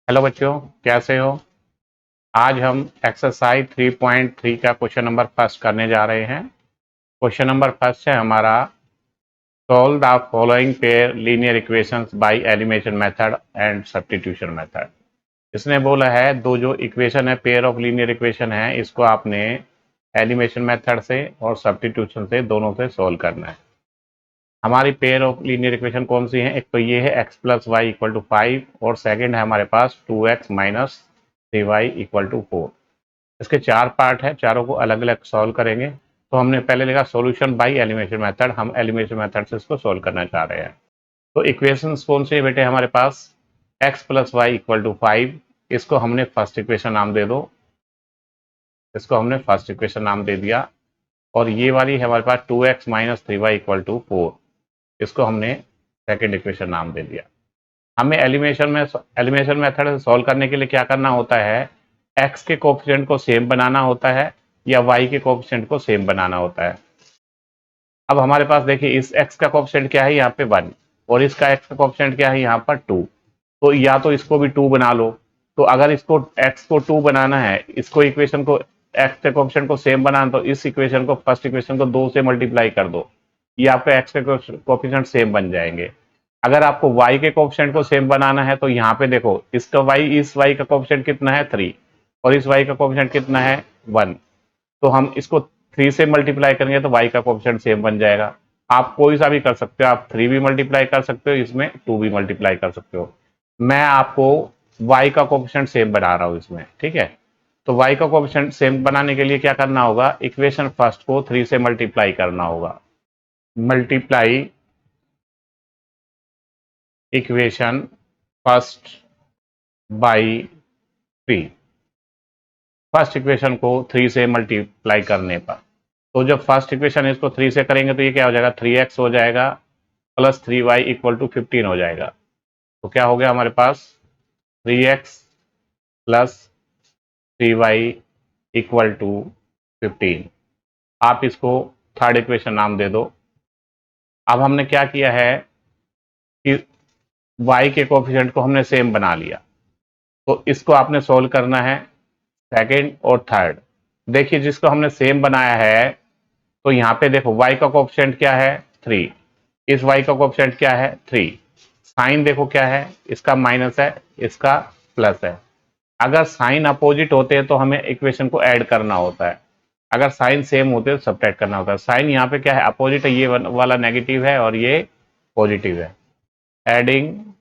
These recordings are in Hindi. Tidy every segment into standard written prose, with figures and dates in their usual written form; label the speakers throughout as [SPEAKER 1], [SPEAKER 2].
[SPEAKER 1] हेलो बच्चों, कैसे हो। आज हम एक्सरसाइज 3.3 का क्वेश्चन नंबर फर्स्ट करने जा रहे हैं। क्वेश्चन नंबर फर्स्ट है हमारा, solve the following pair linear equations by elimination method and substitution method. इसने बोला है दो जो इक्वेशन है, पेयर ऑफ लीनियर इक्वेशन है, इसको आपने एलिमिनेशन मेथड से और सब्स्टिट्यूशन से दोनों से सॉल्व करना है। हमारी पेयर ऑफ लीनियर इक्वेशन कौन सी है? एक तो ये है x plus Y equal to 5 और सेकेंड है हमारे पास 2x minus 3y equal to 4। इसके चार पार्ट है, चारों को अलग अलग सॉल्व करेंगे। तो हमने पहले लिखा सॉल्यूशन बाय एलिमिनेशन मेथड, हम एलिमिनेशन मेथड से इसको सॉल्व करना चाह रहे हैं। तो इक्वेशंस कौन सी है बेटे हमारे पास? x plus Y equal to 5, इसको हमने फर्स्ट इक्वेशन नाम दे दो, इसको हमने फर्स्ट इक्वेशन नाम दे दिया। और ये वाली है हमारे पास 2x minus 3y equal to 4, इसको हमने सेकेंड इक्वेशन नाम दे दिया। हमें एलिमिनेशन मेथड से सॉल्व करने के लिए क्या करना होता है? x के कोफिशिएंट को सेम बनाना होता है या y के कोफिशिएंट को सेम बनाना होता है। अब हमारे पास देखिए, इस x का कोफिशिएंट क्या है यहाँ पे 1 और इसका x का कोफिशिएंट क्या है यहाँ पर 2। तो या तो इसको भी 2 बना लो। तो अगर इसको x को 2 बनाना है, इसको इक्वेशन को x के कोफिशिएंट को सेम बनाना, तो इस इक्वेशन को फर्स्ट इक्वेशन को 2 से मल्टीप्लाई कर दो, ये आपके x के कोफिशिएंट सेम बन जाएंगे। अगर आपको y के कोफिशिएंट को सेम बनाना है तो यहाँ पे देखो, इसका y, इस y का कोफिशिएंट कितना है 3 और इस y का कोफिशिएंट कितना है 1। तो हम इसको 3 से मल्टीप्लाई करेंगे तो y का कोफिशिएंट सेम बन जाएगा। आप कोई सा भी कर सकते हो, आप 3 भी मल्टीप्लाई कर सकते हो, इसमें 2 भी मल्टीप्लाई कर सकते हो। मैं आपको y का कोफिशिएंट सेम बना रहा हूं इसमें, ठीक है। तो y का कोफिशिएंट सेम बनाने के लिए क्या करना होगा? इक्वेशन फर्स्ट को 3 से मल्टीप्लाई करना होगा। Multiply equation first by 3। First equation को 3 से मल्टीप्लाई करने पर, तो जब फर्स्ट इक्वेशन इसको 3 से करेंगे तो ये क्या हो जाएगा? 3x हो जाएगा प्लस 3y इक्वल टू 15 हो जाएगा। तो क्या हो गया हमारे पास? 3x plus 3y equal to 15। आप इसको थर्ड इक्वेशन नाम दे दो। अब हमने क्या किया है कि y के कोफिशिएंट को हमने सेम बना लिया, तो इसको आपने सोल्व करना है सेकेंड और थर्ड। देखिए, जिसको हमने सेम बनाया है तो यहाँ पे देखो y का कोफिशिएंट क्या है 3, इस y का कोफिशिएंट क्या है 3। साइन देखो क्या है, इसका माइनस है, इसका प्लस है। अगर साइन अपोजिट होते हैं तो हमें इक्वेशन को ऐड करना होता है, अगर साइन सेम होते हैं तो सब्ट्रैक्ट करना होता है। साइन यहाँ पे क्या है? अपोजिट है, ये वाला नेगेटिव है और ये पॉजिटिव है। Adding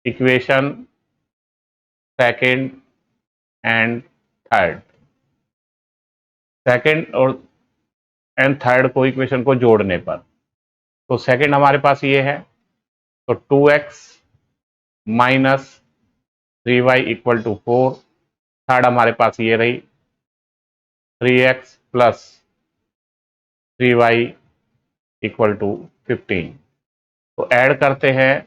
[SPEAKER 1] equation second and third, second और एंड थर्ड को इक्वेशन को जोड़ने पर, तो सेकेंड हमारे पास ये है, तो 2x minus 3y equal to 4। Third हमारे पास ये रही 3x plus 3y equal to 15। तो ऐड करते हैं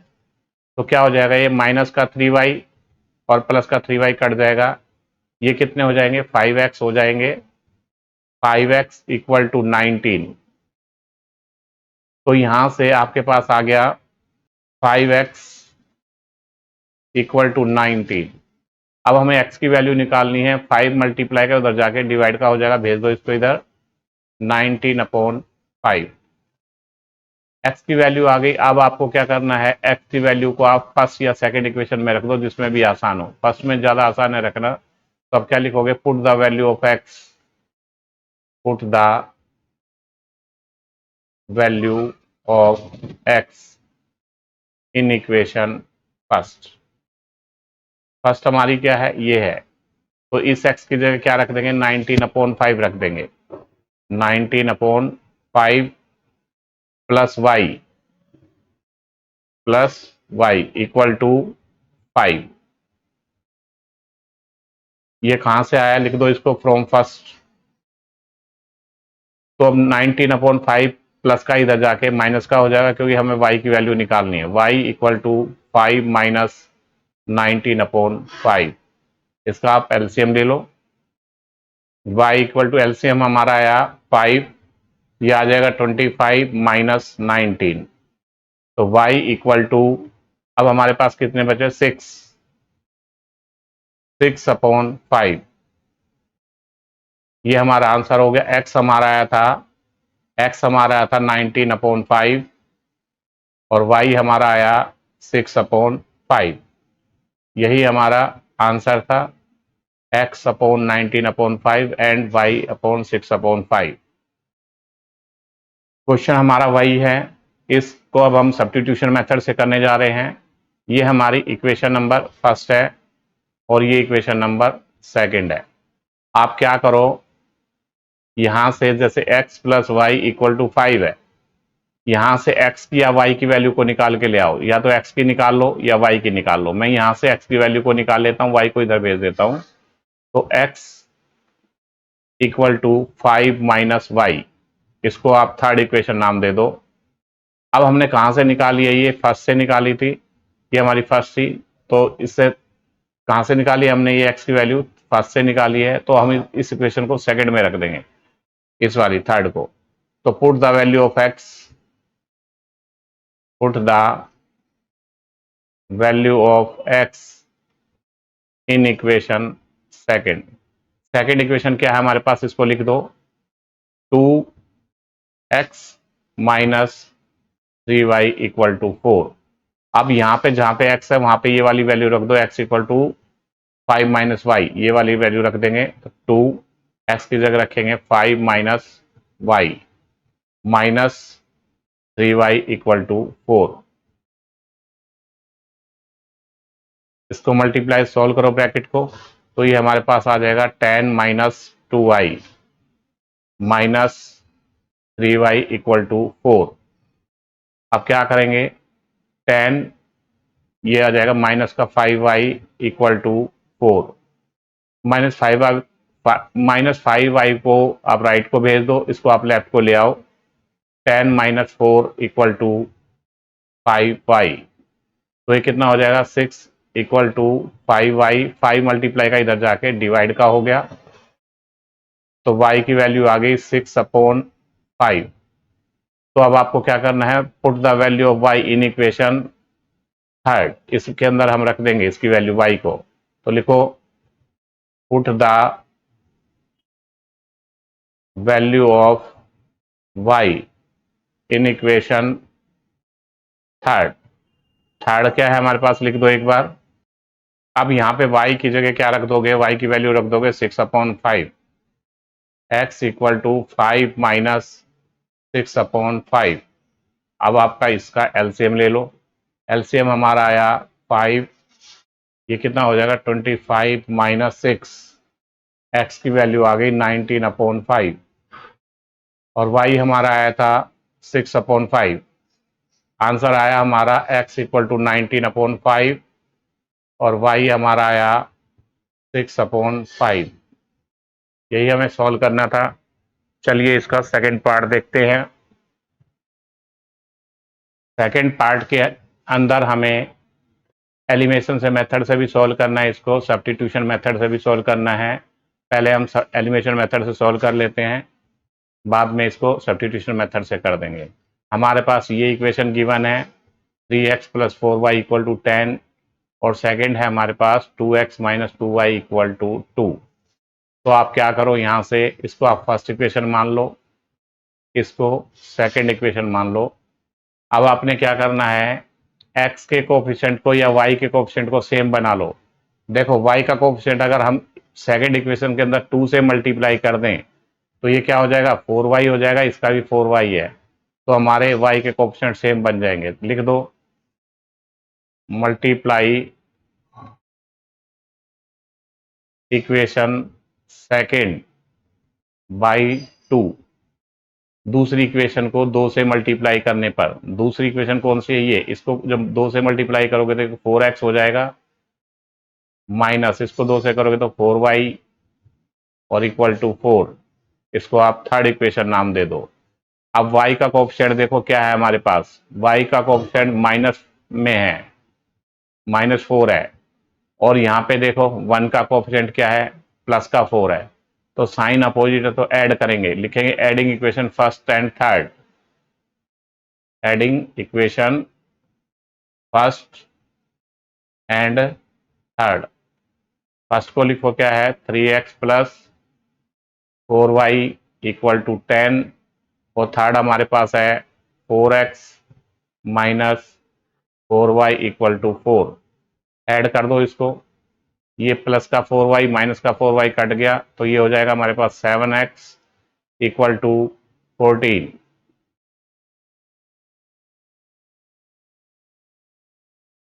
[SPEAKER 1] तो क्या हो जाएगा? ये माइनस का 3y और प्लस का 3y कट जाएगा, ये कितने हो जाएंगे? 5x हो जाएंगे। 5x equal to 19। तो यहां से आपके पास आ गया 5x इक्वल टू 19। अब हमें x की वैल्यू निकालनी है, 5 मल्टीप्लाई कर उधर जाके डिवाइड का हो जाएगा, भेज दो इसको इधर, 19 अपॉन 5। x की वैल्यू आ गई। अब आपको क्या करना है? x की वैल्यू को आप फर्स्ट या सेकंड इक्वेशन में रख दो, जिसमें भी आसान हो। फर्स्ट में ज्यादा आसान है रखना, तो अब क्या लिखोगे? Put the value of x, put the value of x in equation first. First हमारी क्या है? ये है, तो इस x की जगह क्या रख देंगे? 19 अपॉन 5 रख देंगे। 19 upon 5 plus Y equal to 5। ये कहां से आया? लिख दो इसको, फ्रॉम फर्स्ट। तो अब 19 अपॉन 5 प्लस का इधर जाके माइनस का हो जाएगा, क्योंकि हमें y की वैल्यू निकालनी है। y equal to 5 minus 19 upon 5। इसका आप एलसीएम ले लो। y इक्वल टू एलसीएम हमारा आया 5, ये आ जाएगा 25 माइनस 19। तो y इक्वल टू अब हमारे पास कितने बचे? 6/5। ये हमारा आंसर हो गया। एक्स हमारा आया था 19/5 और वाई हमारा आया 6/5। यही हमारा आंसर था, x/19/5 एंड y/6/5। क्वेश्चन हमारा वही है, इसको अब हम सब्स्टिट्यूशन मेथड से करने जा रहे हैं। ये हमारी इक्वेशन नंबर फर्स्ट है और ये इक्वेशन नंबर सेकंड है। आप क्या करो, यहां से जैसे x + y = 5 है, यहां से x की या y की वैल्यू को निकाल के ले आओ। या तो x की निकाल लो या y की निकाल लो। मैं यहां से x की वैल्यू को निकाल लेता हूं, y को इधर भेज देता हूं। तो x = 5 - y, इसको आप थर्ड इक्वेशन नाम दे दो। अब हमने कहां से निकाली है? ये फर्स्ट से निकाली थी, ये हमारी फर्स्ट थी। तो इससे कहां से निकाली हमने? ये x की वैल्यू फर्स्ट से निकाली है, तो हम इस इक्वेशन को सेकंड में रख देंगे, इस वाली थर्ड को। तो put the value of x, put the value of x in equation second. Second equation क्या है हमारे पास? इसको लिख दो, 2x - 3y = 4। अब यहाँ पे जहां पे x है वहां पे ये वाली वैल्यू रख दो, x = 5 - y, ये वाली वैल्यू रख देंगे। तो 2x की जगह रखेंगे 5 - y -3y = 4। इसको मल्टीप्लाई सॉल्व करो ब्रैकेट को, तो ये हमारे पास आ जाएगा 10 - 2y -3y = 4। अब क्या करेंगे? 10, ये आ जाएगा माइनस का 5y = 4। -5y को आप राइट को भेज दो, इसको आप लेफ्ट को ले आओ। 10 - 4 = 5y। तो ये कितना हो जाएगा? 6 = 5y। 5 मल्टीप्लाई का इधर जाके डिवाइड का हो गया, तो y की वैल्यू आ गई 6/5। तो अब आपको क्या करना है? Put the value of y in equation third. इसके अंदर हम रख देंगे इसकी वैल्यू y को। तो लिखो, put the value of y in equation third. Third क्या है हमारे पास? लिख दो एक बार। अब यहाँ पे y की जगह क्या रख दोगे? y की वैल्यू रख दोगे 6/5। x = 5 - 6/5। अब आपका इसका एलसीएम ले लो। एलसीएम हमारा आया 5, ये कितना हो जाएगा? 25 - 6, x की वैल्यू आ गई 19/5 और y हमारा आया था 6/5। आंसर आया हमारा x = 19/5 और y हमारा आया 6/5। यही हमें सॉल्व करना था। चलिए इसका सेकंड पार्ट देखते हैं। सेकंड पार्ट के अंदर हमें एलिमिनेशन से मेथड से भी सॉल्व करना है, इसको सब्स्टिट्यूशन मेथड से भी सॉल्व करना है। पहले हम एलिमिनेशन मेथड से सॉल्व कर लेते हैं, बाद में इसको सब्स्टिट्यूशन मेथड से कर देंगे। हमारे पास ये इक्वेशन गिवन है, 3x + 4y = 10 और सेकंड है हमारे पास 2x - 2y = 2। तो आप क्या करो, यहाँ से इसको आप फर्स्ट इक्वेशन मान लो, इसको सेकंड इक्वेशन मान लो। अब आपने क्या करना है, x के कोफिशिएंट को या y के कोफिशिएंट को सेम बना लो। देखो y का कोफिशिएंट अगर हम सेकंड इक्वेशन के अंदर 2 से मल्टीप्लाई कर दें तो ये क्या हो जाएगा? 4y हो जाएगा, इसका भी 4y है। तो हमारे y के कोफिशिएंट सेम बन जाएंगे। लिख दो, मल्टीप्लाई इक्वेशन सेकंड बाई 2। दूसरी इक्वेशन को 2 से मल्टीप्लाई करने पर, दूसरी इक्वेशन कौन सी है? ये, इसको जब 2 से मल्टीप्लाई करोगे तो 4x हो जाएगा, माइनस इसको 2 से करोगे तो 4y और = 4। इसको आप थर्ड इक्वेशन नाम दे दो। अब y का कोफिशिएंट देखो क्या है हमारे पास? y का कोफिशिएंट माइनस में है, -4 है। और यहाँ पे देखो 1 का कोफिशिएंट क्या है? प्लस का 4 है। तो साइन अपोजिट है तो ऐड करेंगे, लिखेंगे adding equation first and third. Adding equation first and third. First को लिखो क्या है, 3x plus 4y equal to 10, और थर्ड हमारे पास है 4x minus 4y equal to 4। Add कर दो इसको, ये प्लस का 4y माइनस का 4y कट गया, तो ये हो जाएगा हमारे पास 7x इक्वल टू 14।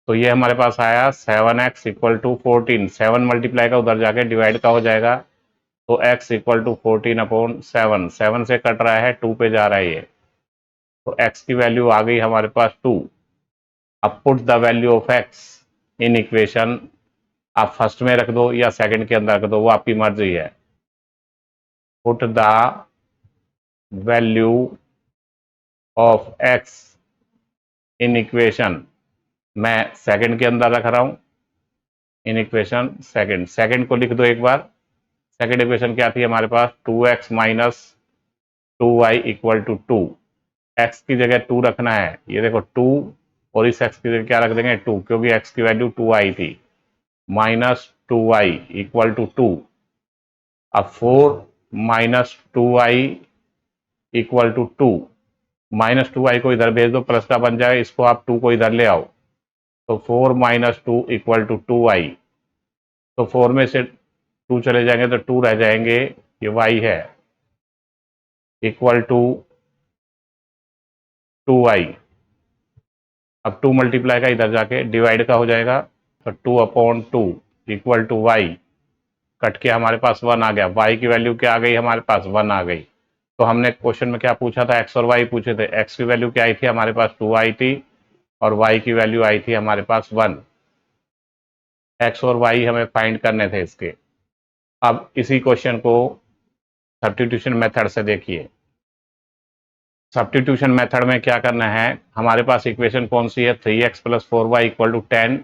[SPEAKER 1] तो ये हमारे पास आया 7x इक्वल टू 14। 7 मल्टीप्लाई का उधर जाके डिवाइड का हो जाएगा, तो x इक्वल टू 14 अपॉन 7। 7 से कट रहा है, 2 पे जा रहा है ये, तो x की वैल्यू आ गई हमारे पास 2। अब put the value of x in equation, आप फर्स्ट में रख दो या सेकंड के अंदर रख दो, वो आपकी मर्जी है। Put the value of x in equation, मैं सेकंड के अंदर रख रहा हूं, इन इक्वेशन सेकंड। सेकंड को लिख दो एक बार। सेकंड इक्वेशन क्या थी हमारे पास, 2x minus 2y equal to 2। X की जगह 2 रखना है, ये देखो 2, और इस x की जगह क्या रख देंगे 2, क्योंकि x की वैल्यू 2 आई थी। Minus 2y equal to 2। अब 4 minus 2y equal to 2। Minus 2y को इधर भेज दो, प्लस का बन जाए, इसको आप 2 को इधर ले आओ, तो 4 माइनस 2 इक्वल टू 2y। तो 4 में से 2 चले जाएंगे तो 2 रह जाएंगे, ये y है, इक्वल टू 2y। अब 2 मल्टीप्लाई का इधर जाके डिवाइड का हो जाएगा, तो 2 upon 2 equal to y। Cut के हमारे पास 1 आ गया, y की वैल्यू क्या आ गई हमारे पास, 1 आ गई। तो हमने क्वेश्चन में क्या पूछा था, x और y पूछे थे। x की वैल्यू क्या आई थी हमारे पास, 2 आई थी, और y की वैल्यू आई थी हमारे पास 1। x और y हमें फाइंड करने थे इसके। अब इसी क्वेश्चन को सब्स्टिट्यूशन मेथड से देखिए। सब्स्टिट्यूशन मेथड में क्या करना है, हमारे पास इक्वेशन कौन सी है, 3x plus 4y equal to 10,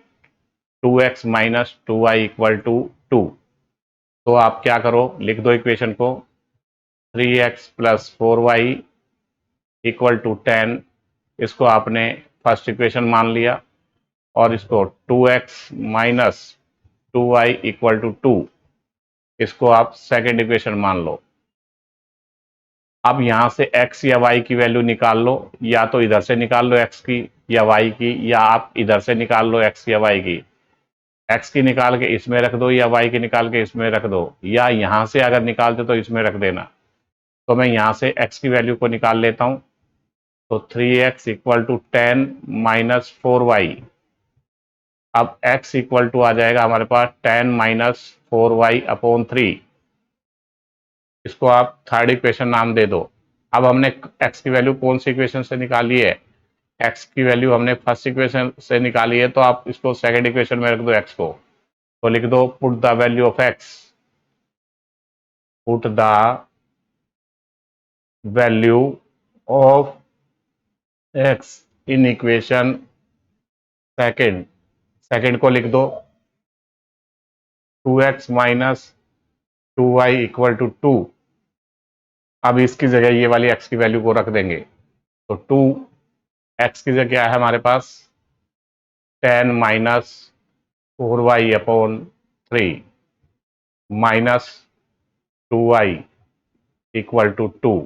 [SPEAKER 1] 2x minus 2y equal to 2। तो आप क्या करो, लिख दो इक्वेशन को, 3x plus 4y equal to 10, इसको आपने फर्स्ट इक्वेशन मान लिया, और इसको 2x minus 2y equal to 2, इसको आप सेकेंड इक्वेशन मान लो। अब यहां से x या y की वैल्यू निकाल लो, या तो इधर से निकाल लो x की या y की, या आप इधर से निकाल लो x या y की। x की निकाल के इसमें रख दो, या y की निकाल के इसमें रख दो, या यहां से अगर निकालते तो इसमें रख देना। तो मैं यहां से x की वैल्यू को निकाल लेता हूं, तो 3x equal to 10 minus 4y। अब x इक्वल टू आ जाएगा हमारे पास 10 माइनस 4y अपॉन 3। इसको आप थर्ड इक्वेशन नाम दे दो। अब हमने x की वैल्यू कौन सी इक्वेशन से निकाली है, x की वैल्यू हमने फर्स्ट इक्वेशन से निकाली है, तो आप इसको सेकंड इक्वेशन में रख दो x को। तो लिख दो, put the value of x, put the value of x in equation second. Second को लिख दो, 2x minus 2y equal to 2। अब इसकी जगह ये वाली x की वैल्यू को रख देंगे, तो 2x की जगह क्या है हमारे पास, 10 minus 4y upon 3 minus 2y equal to 2।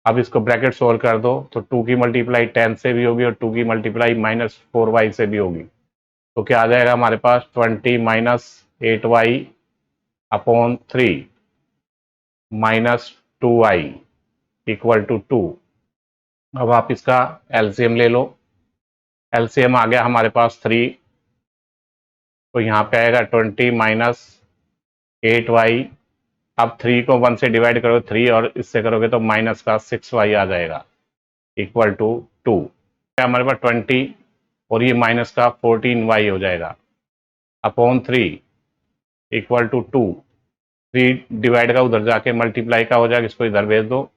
[SPEAKER 1] अब इसको ब्रैकेट सोल्व कर दो, तो 2 की मल्टीप्लाई 10 से भी होगी, और 2 की मल्टीप्लाई माइनस 4y से भी होगी। तो क्या आ जाएगा हमारे पास, 20 minus 8y upon 3 minus 2y equal to 2। अब आप इसका एलसीएम ले लो। एलसीएम आ गया हमारे पास 3, तो यहाँ पे आएगा 20 माइनस 8y। अब 3 को 1 से डिवाइड करोगे 3, और इससे करोगे तो माइनस का 6y आ जाएगा, इक्वल टू 2। हमारे पास 20, और ये माइनस का 14y हो जाएगा, अपॉन 3 इक्वल टू 2। 3 डिवाइड का उधर जाके मल्टीप्लाई का हो जाएगा, इसको इधर भेज दो,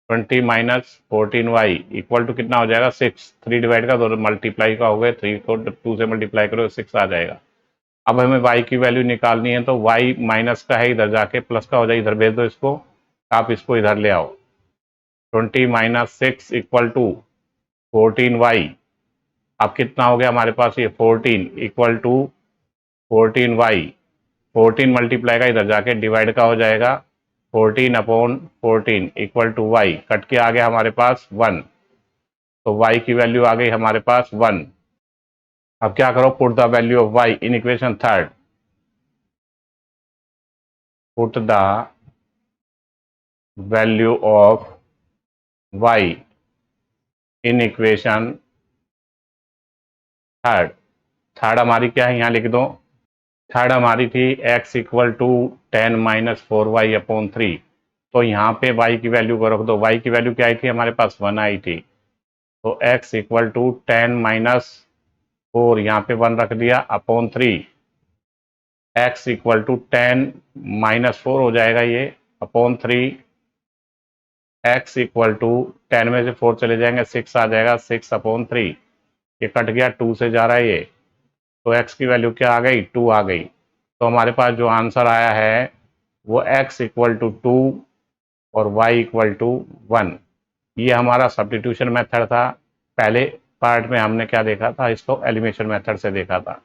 [SPEAKER 1] 20 माइनस 14y इक्वल टू कितना हो जाएगा, 6। 3 डिवाइड का तो मल्टीप्लाई का हो गया, 3 को 2 से मल्टीप्लाई करो 6 आ जाएगा। अब हमें y की वैल्यू निकालनी है, तो y माइनस का है, इधर जाके प्लस का हो जाए, इधर भेज दो इसको, आप इसको इधर ले आओ। 20 माइनस 6 इक्वल टू 14y। अब कितना हो गया हमारे पास ये 14 इक्वल टू 14y, 14 मल्टीप्लाई का इधर जाके डिवाइड का हो जाएगा 14/14 इक्वल टू वाई, कट के आ गया हमारे पास 1, तो y की वैल्यू आ गई हमारे पास 1। अब क्या करो, put the value of y in equation third, put the value of y in equation third. Third हमारी क्या है, यहाँ लिख दो। थर्ड हमारी थी x इक्वल टू 10-4y/3, तो यहाँ पे y की वैल्यू को रख दो। y की वैल्यू क्या आई थी हमारे पास, 1 आई थी, तो x इक्वल टू 10-4, यहाँ पे 1 रख दिया अपॉन 3, x इक्वल टू 10-4 हो जाएगा ये अपॉन 3, x इक्वल टू 10 में से 4 चले जाएंगे 6 आ जाएगा, 6/3, ये कट गया, 2 से जा रहा है ये, तो x की वैल्यू क्या आ गई, 2 आ गई। तो हमारे पास जो आंसर आया है वो x इक्वल टू 2 और y इक्वल टू 1। ये हमारा सब्स्टिट्यूशन मेथड था। पहले पार्ट में हमने क्या देखा था, इसको एलिमिनेशन मेथड से देखा था।